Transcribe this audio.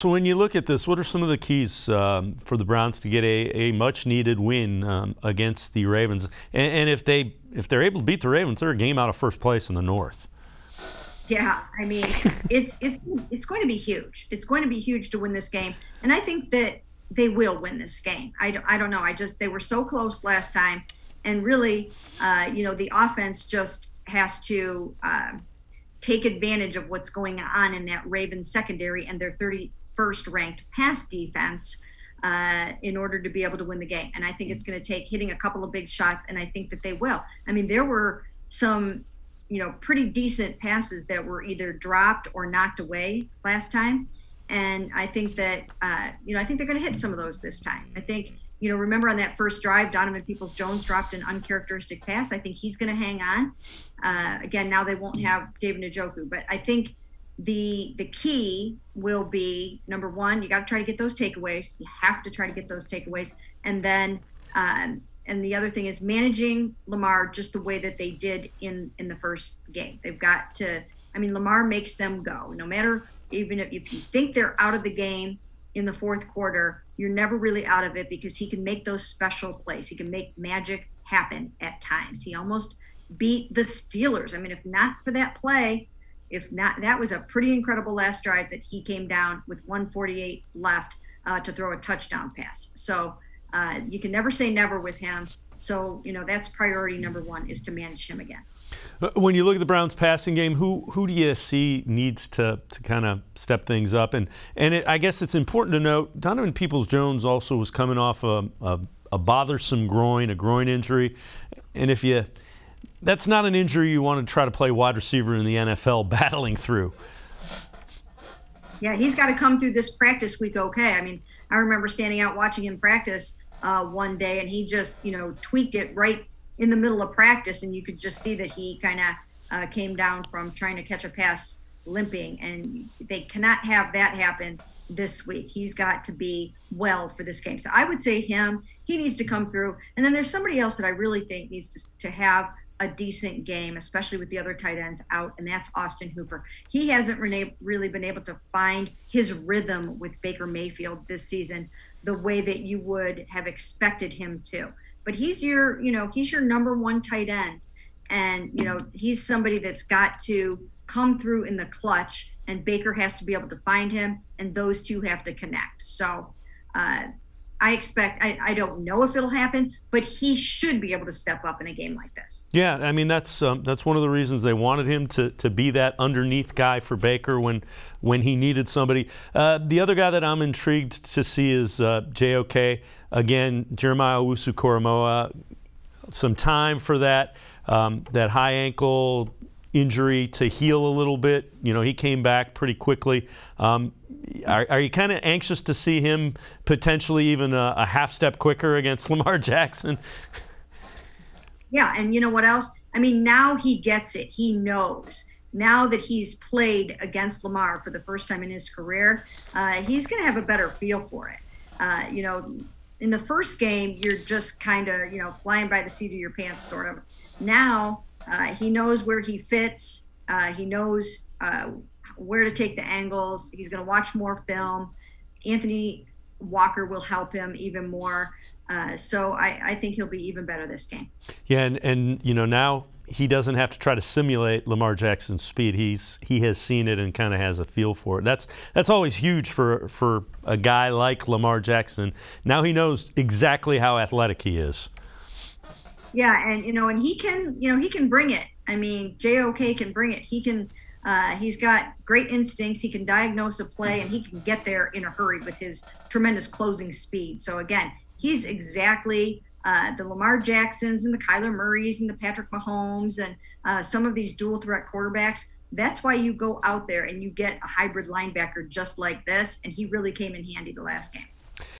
So when you look at this, what are some of the keys for the Browns to get a much-needed win against the Ravens? And if they're able to beat the Ravens, they're a game out of first place in the North. Yeah, I mean, it's going to be huge. It's going to be huge to win this game, and I think that they will win this game. I don't know. They were so close last time, and really, the offense just has to take advantage of what's going on in that Ravens secondary and their 31st ranked pass defense in order to be able to win the game. And I think it's going to take hitting a couple of big shots, and I think that they will. I mean, there were some pretty decent passes that were either dropped or knocked away last time. And I think that, I think they're going to hit some of those this time. I think, remember on that first drive, Donovan Peoples-Jones dropped an uncharacteristic pass. I think he's going to hang on. Again, now they won't have David Njoku, but I think the key will be, number one, you got to try to get those takeaways. You have to try to get those takeaways. And then, and the other thing is managing Lamar just the way that they did in the first game. They've got to, Lamar makes them go. No matter, even if you think they're out of the game in the fourth quarter, you're never really out of it because he can make those special plays. He can make magic happen at times. He almost beat the Steelers. If not for that play, that was a pretty incredible last drive that he came down with 1:48 left to throw a touchdown pass. So you can never say never with him. So, that's priority number one, is to manage him again. When you look at the Browns passing game, who do you see needs to kind of step things up? And I guess it's important to note, Donovan Peoples-Jones also was coming off a bothersome groin, a groin injury. And that's not an injury you want to try to play wide receiver in the NFL battling through. Yeah, he's got to come through this practice week okay. I remember standing out watching him practice one day, and he just, tweaked it right in the middle of practice, and you could just see that he kind of came down from trying to catch a pass limping, and they cannot have that happen this week. He's got to be well for this game. So I would say he needs to come through. And then there's somebody else that I really think needs to have a decent game, especially with the other tight ends out, and that's Austin Hooper. He hasn't really been able to find his rhythm with Baker Mayfield this season the way that you would have expected him to. But he's your number one tight end, and he's somebody that's got to come through in the clutch, and Baker has to be able to find him, and those two have to connect. So I expect, I don't know if it'll happen, but he should be able to step up in a game like this. Yeah, that's one of the reasons they wanted him to be that underneath guy for Baker when he needed somebody. The other guy that I'm intrigued to see is JOK. Again, Jeremiah Owusu-Koramoah, some time for that high ankle injury to heal a little bit. He came back pretty quickly. Are you kind of anxious to see him potentially even a half step quicker against Lamar Jackson? Yeah, and you know what else? Now he gets it. He knows. Now that he's played against Lamar for the first time in his career, he's going to have a better feel for it. In the first game, you're just kind of, flying by the seat of your pants, sort of. Now he knows where he fits. He knows where to take the angles. He's going to watch more film. Anthony Walker will help him even more. So I think he'll be even better this game. Yeah, and now he doesn't have to try to simulate Lamar Jackson's speed. He has seen it and kind of has a feel for it. That's always huge for a guy like Lamar Jackson. Now he knows exactly how athletic he is. Yeah, and and he can bring it. JOK can bring it. He's got great instincts. He can diagnose a play, and he can get there in a hurry with his tremendous closing speed. So again, he's exactly the Lamar Jacksons and the Kyler Murrays and the Patrick Mahomes and some of these dual threat quarterbacks. That's why you go out there and you get a hybrid linebacker just like this, and he really came in handy the last game.